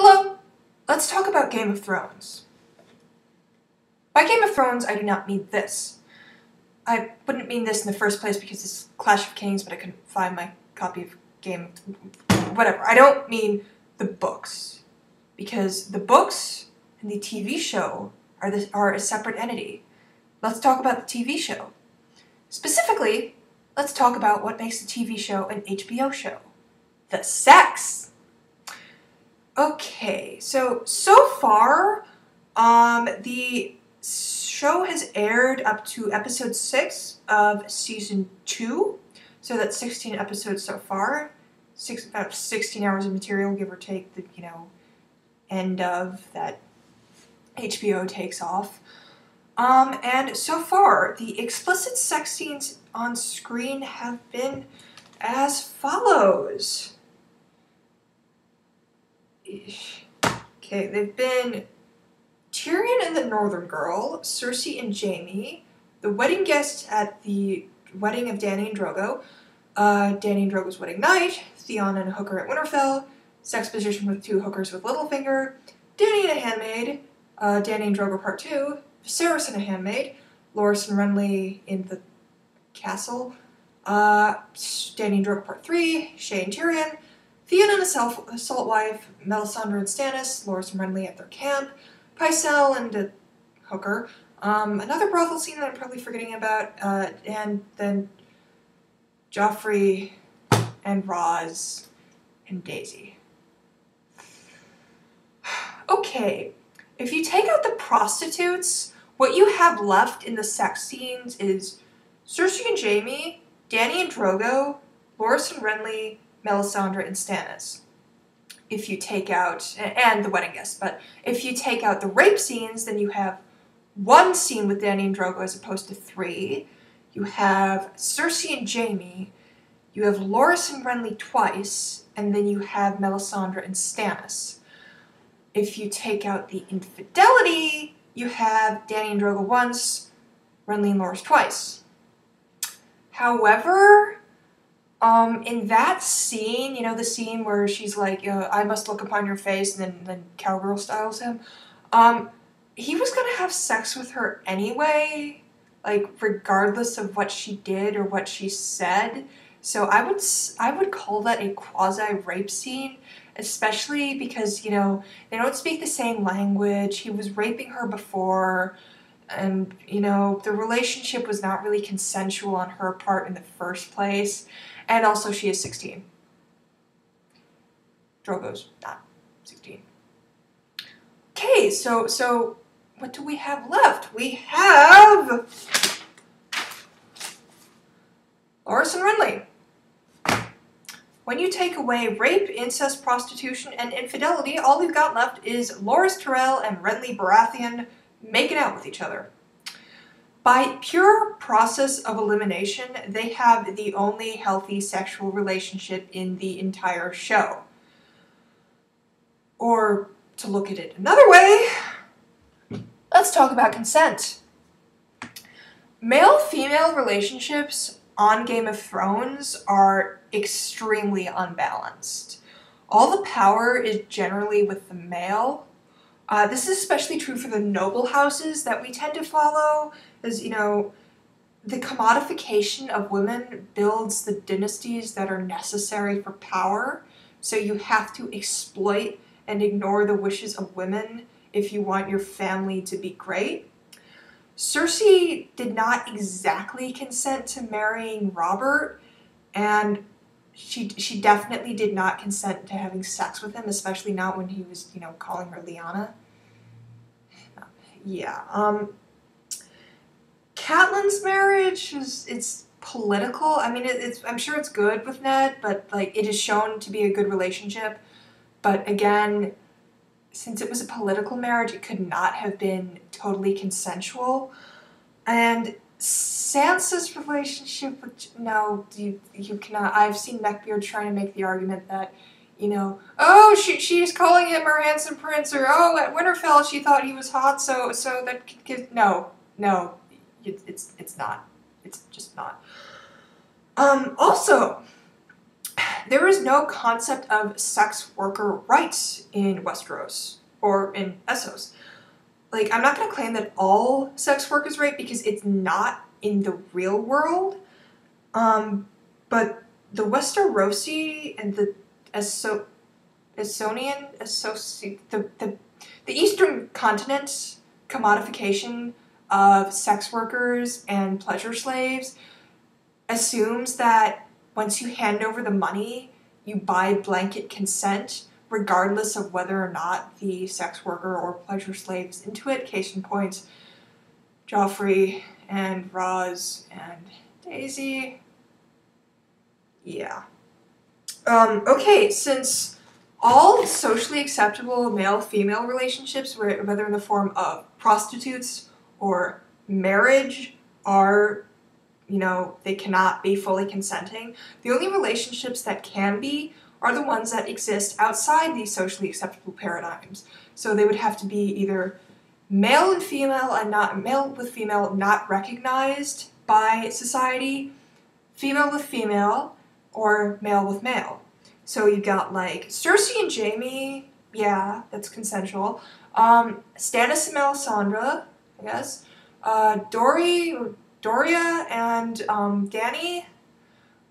Hello, let's talk about Game of Thrones. By Game of Thrones, I do not mean this. I wouldn't mean this in the first place because it's Clash of Kings, but I couldn't find my copy of Game of... whatever. I don't mean the books. Because the books and the TV show are a separate entity. Let's talk about the TV show. Specifically, let's talk about what makes the TV show an HBO show. The sex! Okay, so far, the show has aired up to episode 6 of season 2, so that's 16 episodes so far. About 16 hours of material, give or take the, end of that HBO takes off. And so far, the explicit sex scenes on screen have been as follows. Okay, they've been Tyrion and the Northern Girl, Cersei and Jaime, the wedding guests at the wedding of Dany and Drogo, Dany and Drogo's wedding night, Theon and a hooker at Winterfell, sex position with 2 hookers with Littlefinger, Dany and a handmaid, Dany and Drogo Part 2, Viserys and a handmaid, Loras and Renly in the castle, Dany and Drogo Part 3, Shae and Tyrion, Theon and a assault wife, Melisandre and Stannis, Loras and Renly at their camp, Pycelle and a hooker, another brothel scene that I'm probably forgetting about, and then Joffrey and Ros and Daisy. Okay, if you take out the prostitutes, what you have left in the sex scenes is Cersei and Jaime, Dany and Drogo, Loras and Renly, Melisandre and Stannis. If you take out, and the wedding guests, but if you take out the rape scenes, then you have 1 scene with Dany and Drogo as opposed to 3. You have Cersei and Jaime, you have Loras and Renly twice, and then you have Melisandre and Stannis. If you take out the infidelity, you have Dany and Drogo once, Renly and Loras twice. However, in that scene, the scene where she's like, I must look upon your face, and then cowgirl styles him, he was gonna have sex with her anyway, like, regardless of what she did or what she said. So I would call that a quasi-rape scene, especially because, they don't speak the same language. He was raping her before, and, the relationship was not really consensual on her part in the first place. And also, she is 16. Drogo's not 16. Okay, so what do we have left? We have Loras and Renly. When you take away rape, incest, prostitution, and infidelity, all we've got left is Loras Tyrell and Renly Baratheon making out with each other. By pure process of elimination, they have the only healthy sexual relationship in the entire show. Or, to look at it another way, let's talk about consent. Male-female relationships on Game of Thrones are extremely unbalanced. All the power is generally with the male. This is especially true for the noble houses that we tend to follow, as, the commodification of women builds the dynasties that are necessary for power, so you have to exploit and ignore the wishes of women if you want your family to be great. Cersei did not exactly consent to marrying Robert, and she definitely did not consent to having sex with him, especially not when he was, calling her Lyanna. Yeah, Catelyn's marriage it's political. I mean, I'm sure it's good with Ned, but, like, it is shown to be a good relationship. But again, since it was a political marriage, it could not have been totally consensual. And Sansa's relationship with... No, you cannot... I've seen Neckbeard trying to make the argument that, oh, she's calling him her handsome prince, or, oh, at Winterfell she thought he was hot, so that... No, it's not. It's just not. Also, there is no concept of sex worker rights in Westeros or in Essos. Like, I'm not going to claim that all sex work is rape because it's not in the real world. But the Westerosi and the the Eastern Continent's commodification of sex workers and pleasure slaves assumes that once you hand over the money, you buy blanket consent, regardless of whether or not the sex worker or pleasure slave is into it. Case in point, Joffrey and Roz and Daisy. Yeah. Okay, since all socially acceptable male-female relationships, whether in the form of prostitutes or marriage, are, they cannot be fully consenting. The only relationships that can be are the ones that exist outside these socially acceptable paradigms. So they would have to be either male and female and not male with female, not recognized by society, female with female, or male with male. So you got like Cersei and Jaime, yeah, that's consensual. Stannis and Melisandre, I guess. Doria and Dany.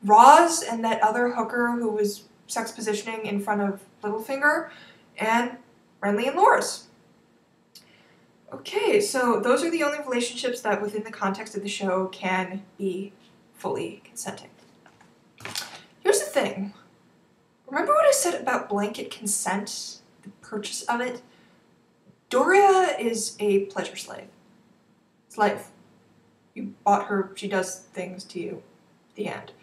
Roz and that other hooker who was sex positioning in front of Littlefinger. And Renly and Loras. Okay, so those are the only relationships that within the context of the show can be fully consenting. Here's the thing. Remember what I said about blanket consent? The purchase of it? Doria is a pleasure slave. Slave. You bought her, she does things to you. The end.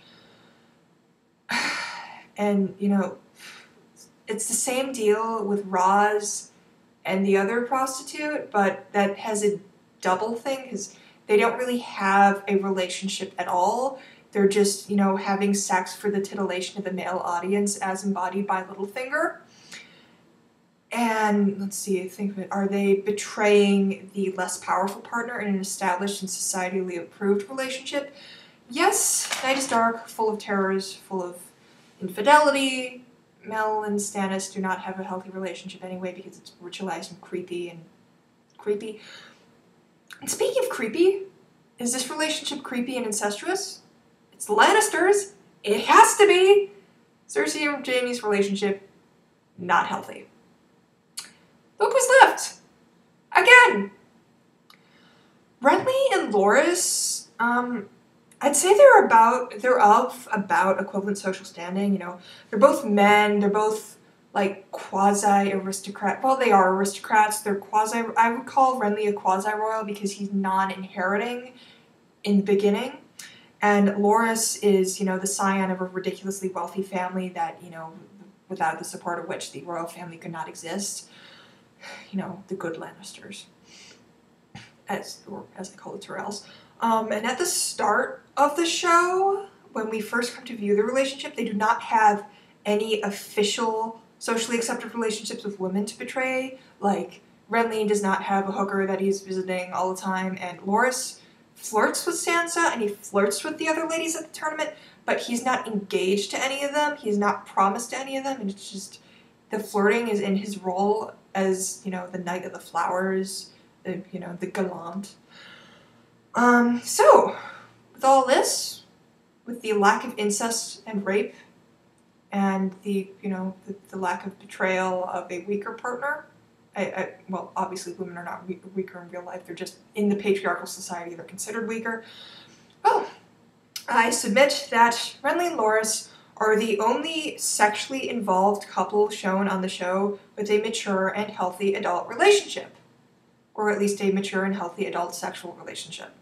And, it's the same deal with Roz and the other prostitute, but that has a double thing, because they don't really have a relationship at all. They're just, having sex for the titillation of the male audience as embodied by Littlefinger. And, let's see, think of it. Are they betraying the less powerful partner in an established and societally approved relationship? Yes, Night is dark, full of terrors, full of infidelity. Mel and Stannis do not have a healthy relationship anyway because it's ritualized and creepy. And speaking of creepy, is this relationship creepy and incestuous? It's the Lannisters. It has to be. Cersei and Jaime's relationship, not healthy. Look who's left. Again. Renly and Loras, I'd say they're of about equivalent social standing, They're both men, they're both like quasi-aristocrat. Well, they are aristocrats. They're I would call Renly a quasi-royal because he's non-inheriting in the beginning. And Loras is, the scion of a ridiculously wealthy family that, without the support of which the royal family could not exist. The good Lannisters, as I call the Tyrells. And at the start of the show, when we first come to view the relationship, they do not have any official socially accepted relationships with women to portray. Like, Renly does not have a hooker that he's visiting all the time, and Loras flirts with Sansa, and he flirts with the other ladies at the tournament, but he's not engaged to any of them. He's not promised to any of them, and it's just, the flirting is in his role as, the Knight of the Flowers, the gallant. So, with all this, with the lack of incest and rape, and the lack of betrayal of a weaker partner, well, obviously women are not weaker in real life, they're just, in the patriarchal society, they're considered weaker. Well, I submit that Renly and Loras are the only sexually involved couple shown on the show with a mature and healthy adult relationship. Or at least a mature and healthy adult sexual relationship.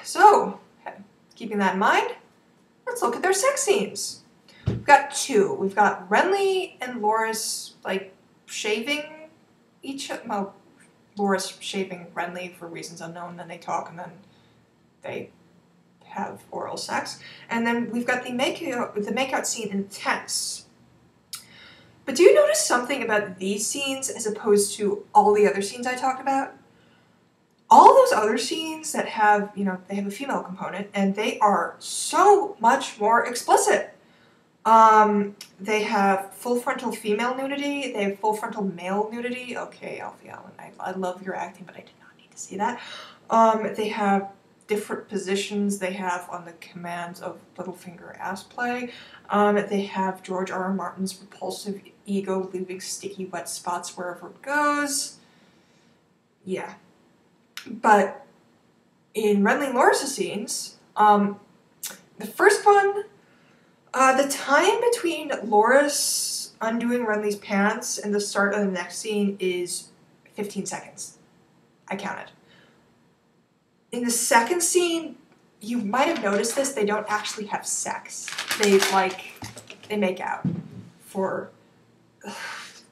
So, keeping that in mind, let's look at their sex scenes. We've got two. We've got Renly and Loras, shaving Loras shaving Renly for reasons unknown, then they talk, and then they have oral sex. And then we've got the makeout scene intense. But do you notice something about these scenes as opposed to all the other scenes I talked about? All those other scenes that have, you know, they have a female component, and they are so much more explicit. They have full frontal female nudity, they have full frontal male nudity. Okay, Alfie Allen, I love your acting, but I did not need to see that. They have different positions they have on the commands of Littlefinger ass play. They have George R.R. Martin's repulsive ego leaving sticky wet spots wherever it goes. Yeah. But in Renly Loris' scenes, the first one, the time between Loris undoing Renly's pants and the start of the next scene is 15 seconds. I counted. In the second scene, you might have noticed this, they don't actually have sex. They make out. For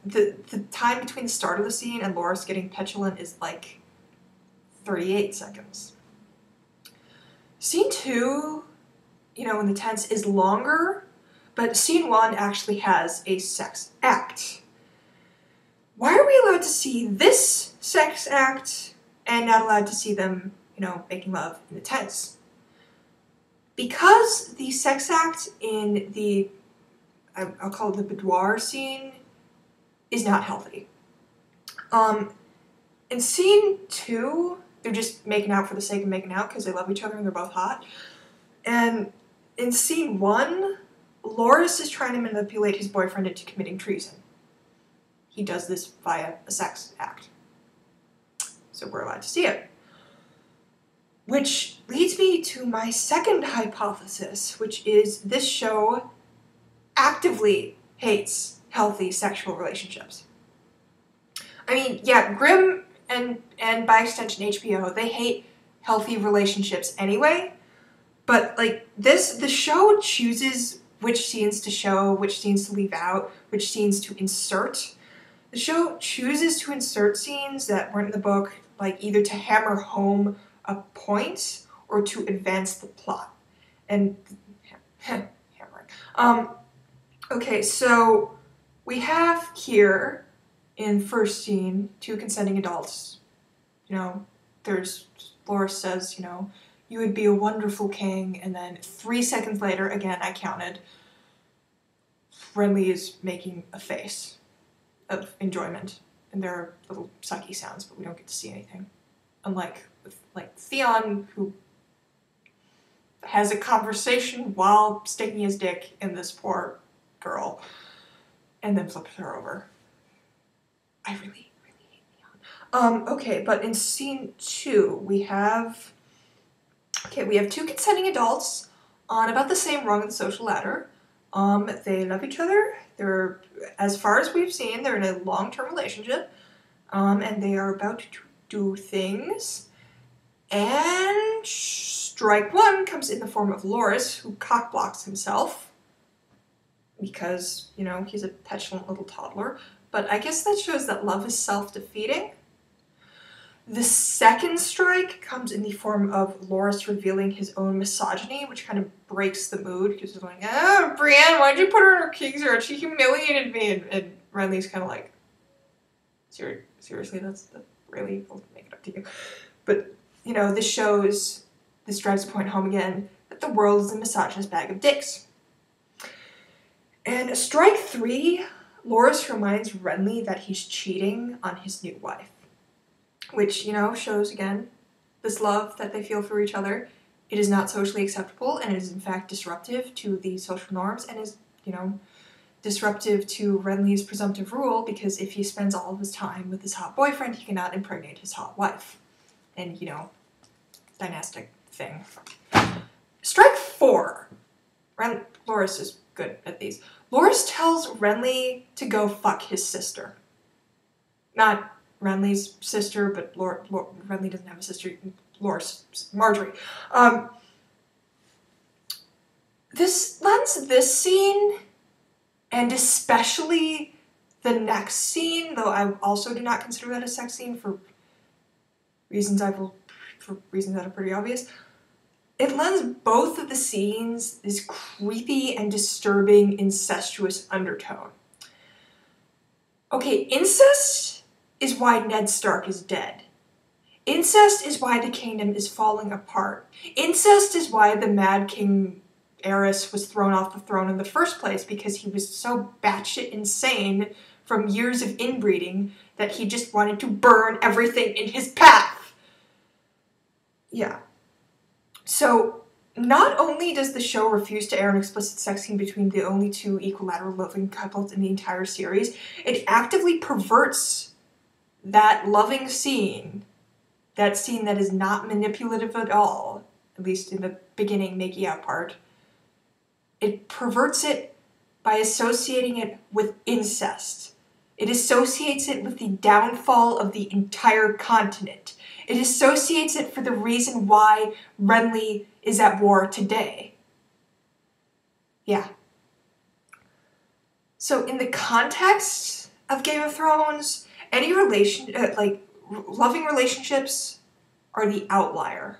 the time between the start of the scene and Loris getting petulant is like 38 seconds. Scene 2, you know, in the tense is longer, but scene 1 actually has a sex act. Why are we allowed to see this sex act and not allowed to see them, you know, making love in the tense? Because the sex act in the, I'll call it the boudoir scene, is not healthy. In scene 2, they're just making out for the sake of making out because they love each other and they're both hot. And in scene 1, Loris is trying to manipulate his boyfriend into committing treason. He does this via a sex act. So we're allowed to see it. Which leads me to my second hypothesis, which is this show actively hates healthy sexual relationships. I mean, yeah, Grimm and by extension HBO, they hate healthy relationships anyway, but like the show chooses which scenes to show, which scenes to leave out, which scenes to insert. The show chooses to insert scenes that weren't in the book, like either to hammer home a point or to advance the plot. And hammering. Okay, so we have here in first scene 2 consenting adults. You know, Loris says, you know, you would be a wonderful king, and then 3 seconds later, again, I counted, Renly is making a face of enjoyment, and there are little sucky sounds, but we don't get to see anything. Unlike with, like, Theon, who has a conversation while sticking his dick in this poor girl, and then flips her over. I really hate Theon. Okay, but in scene 2, we have 2 consenting adults on about the same rung of the social ladder. They love each other. They're, as far as we've seen, they're in a long-term relationship, and they are about to do things. And strike 1 comes in the form of Loris, who cock-blocks himself because, you know, he's a petulant little toddler. But I guess that shows that love is self-defeating. The second strike comes in the form of Loris revealing his own misogyny, which kind of breaks the mood, because he's like, oh, Brienne, why'd you put her in her king's yard? She humiliated me. And Renly's kind of like, seriously, that's really, I'll make it up to you. But, you know, this drives the point home again, that the world is a misogynist bag of dicks. And strike 3, Loris reminds Renly that he's cheating on his new wife. Which, you know, shows, again, this love that they feel for each other. It is not socially acceptable, and it is, in fact, disruptive to the social norms, and is, you know, disruptive to Renly's presumptive rule, because if he spends all of his time with his hot boyfriend, he cannot impregnate his hot wife. And, you know, dynastic thing. Strike 4. Loris is good at these. Loris tells Renly to go fuck his sister. Not Renly's sister, but Renly doesn't have a sister. Marjorie. This scene, and especially the next scene, though I also do not consider that a sex scene for reasons that are pretty obvious, it lends both of the scenes this creepy and disturbing incestuous undertone. Okay, incest is why Ned Stark is dead. Incest is why the kingdom is falling apart. Incest is why the Mad King Aerys was thrown off the throne in the first place, because he was so batshit insane from years of inbreeding that he just wanted to burn everything in his path. Yeah. So, not only does the show refuse to air an explicit sex scene between the only two equilateral loving couples in the entire series, it actively perverts that loving scene, that scene that is not manipulative at all, at least in the beginning making out part. It perverts it by associating it with incest. It associates it with the downfall of the entire continent. It associates it for the reason why Renly is at war today. Yeah. So in the context of Game of Thrones, any loving relationships are the outlier.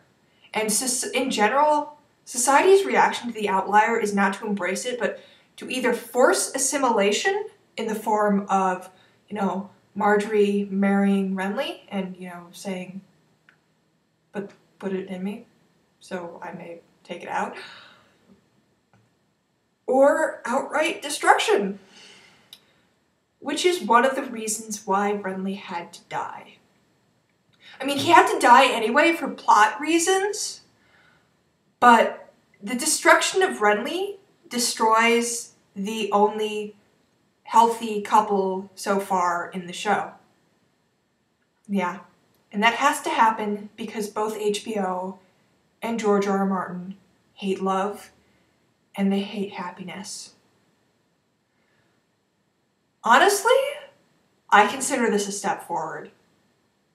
And in general, society's reaction to the outlier is not to embrace it, but to either force assimilation in the form of, Marjorie marrying Renly and, saying, but put it in me so I may take it out, or outright destruction, which is one of the reasons why Renly had to die. I mean, he had to die anyway for plot reasons, but the destruction of Renly destroys the only healthy couple so far in the show. Yeah. And that has to happen because both HBO and George R. R. Martin hate love and they hate happiness. Honestly, I consider this a step forward.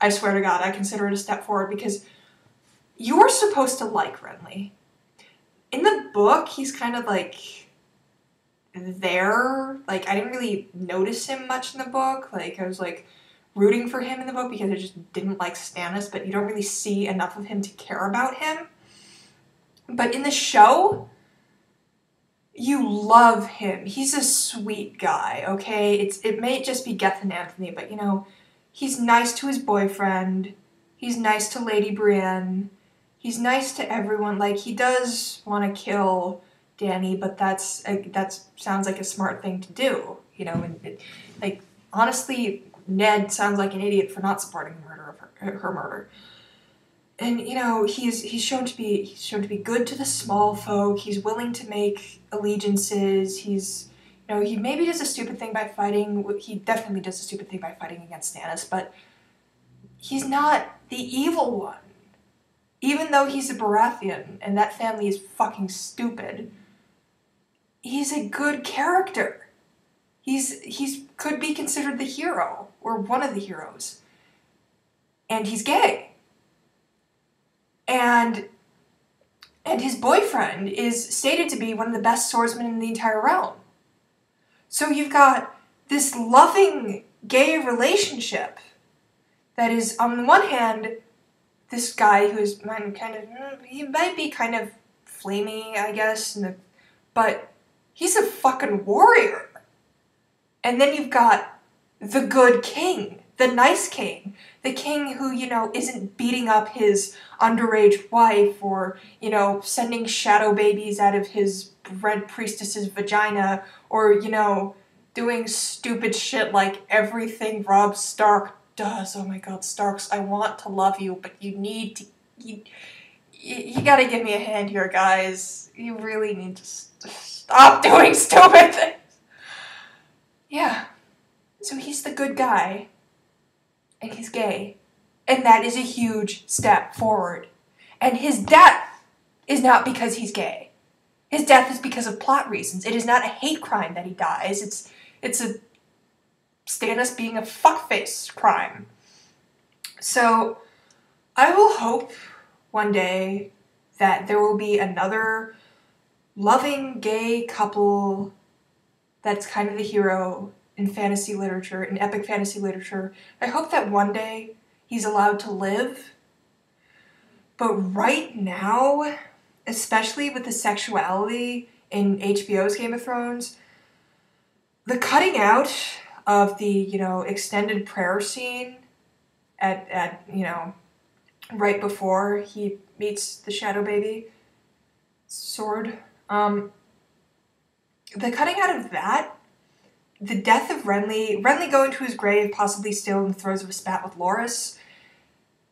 I swear to God, I consider it a step forward because you're supposed to like Renly. In the book, he's kind of there. I didn't really notice him much in the book. I was rooting for him in the book because I just didn't like Stannis, but you don't really see enough of him to care about him. But in the show, you love him. He's a sweet guy, okay? It may just be Geth and Anthony, but he's nice to his boyfriend. He's nice to Lady Brienne. He's nice to everyone. He does want to kill Dany, but that sounds like a smart thing to do, honestly, Ned sounds like an idiot for not supporting the murder of her murder. And he's shown to be good to the small folk. He's willing to make allegiances. He's he maybe does a stupid thing by fighting. He definitely does a stupid thing by fighting against Stannis, but he's not the evil one. Even though he's a Baratheon and that family is fucking stupid, he's a good character. He's could be considered the hero, or one of the heroes. And he's gay. And his boyfriend is stated to be one of the best swordsmen in the entire realm. So you've got this loving gay relationship that is, on the one hand, this guy who is he might be kind of flamey, I guess, but he's a fucking warrior. And then you've got the good king, the nice king, the king who, isn't beating up his underage wife or, sending shadow babies out of his red priestess's vagina or, doing stupid shit like everything Robb Stark does. Oh my God, Starks, I want to love you, but you need to, you gotta give me a hand here, guys. You really need to stop doing stupid things. Yeah, so he's the good guy, and he's gay, and that is a huge step forward. And his death is not because he's gay. His death is because of plot reasons. It is not a hate crime that he dies. It's a Stannis being a fuckface crime. So I will hope one day that there will be another loving gay couple that's kind of the hero in fantasy literature, in epic fantasy literature. I hope that one day he's allowed to live. But right now, especially with the sexuality in HBO's Game of Thrones, the cutting out of the, extended prayer scene at right before he meets the Shadow Baby sword. The cutting out of that, the death of Renly going to his grave, possibly still in the throes of a spat with Loras,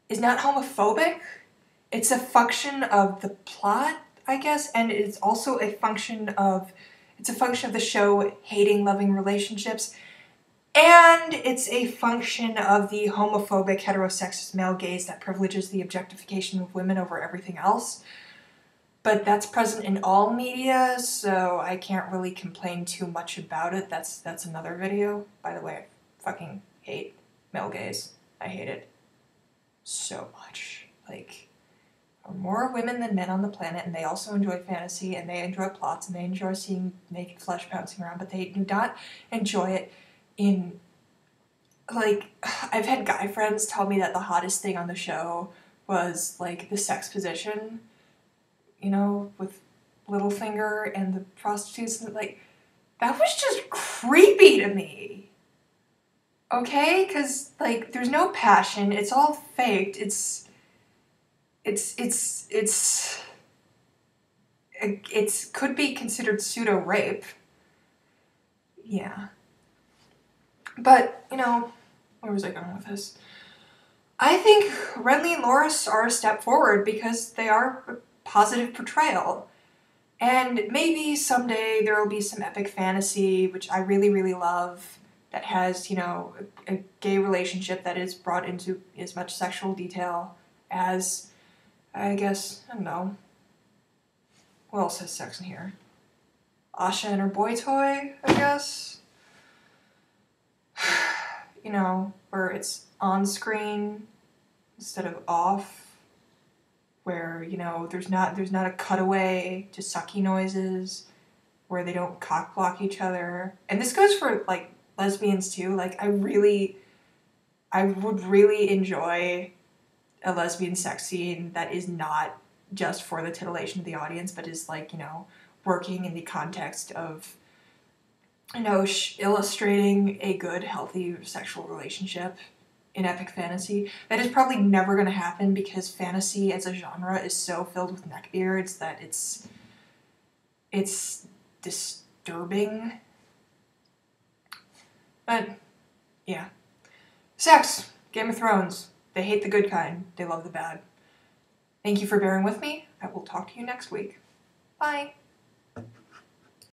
is not homophobic. It's a function of the plot, I guess, and it's also a function of the show hating loving relationships, and it's a function of the homophobic heterosexist male gaze that privileges the objectification of women over everything else. But that's present in all media, so I can't really complain too much about it. That's another video. By the way, I fucking hate male gaze. I hate it so much. Like, there are more women than men on the planet, and they also enjoy fantasy, and they enjoy plots, and they enjoy seeing naked flesh bouncing around, but they do not enjoy it in, like, I've had guy friends tell me that the hottest thing on the show was, like, the sex position, you know, with Littlefinger and the prostitutes, and, like, that was just creepy to me. Okay? Because, like, there's no passion, it's all faked, it's could be considered pseudo-rape. Yeah. But, you know, where was I going with this? I think Renly and Loras are a step forward because they are a positive portrayal. And maybe someday there will be some epic fantasy, which I really, really love, that has, you know, a gay relationship that is brought into as much sexual detail as, I guess, I don't know. What else has sex in here? Asha and her boy toy, I guess. You know, where it's on screen instead of off. Where, you know, there's not a cutaway to sucky noises. Where they don't cock block each other. And this goes for, like, lesbians too. Like, I would really enjoy a lesbian sex scene that is not just for the titillation of the audience, but is, like, you know, working in the context of, you know, illustrating a good, healthy sexual relationship in epic fantasy. That is probably never going to happen because fantasy as a genre is so filled with neckbeards that it's disturbing. But, yeah. Sex. Game of Thrones. They hate the good kind. They love the bad. Thank you for bearing with me. I will talk to you next week. Bye.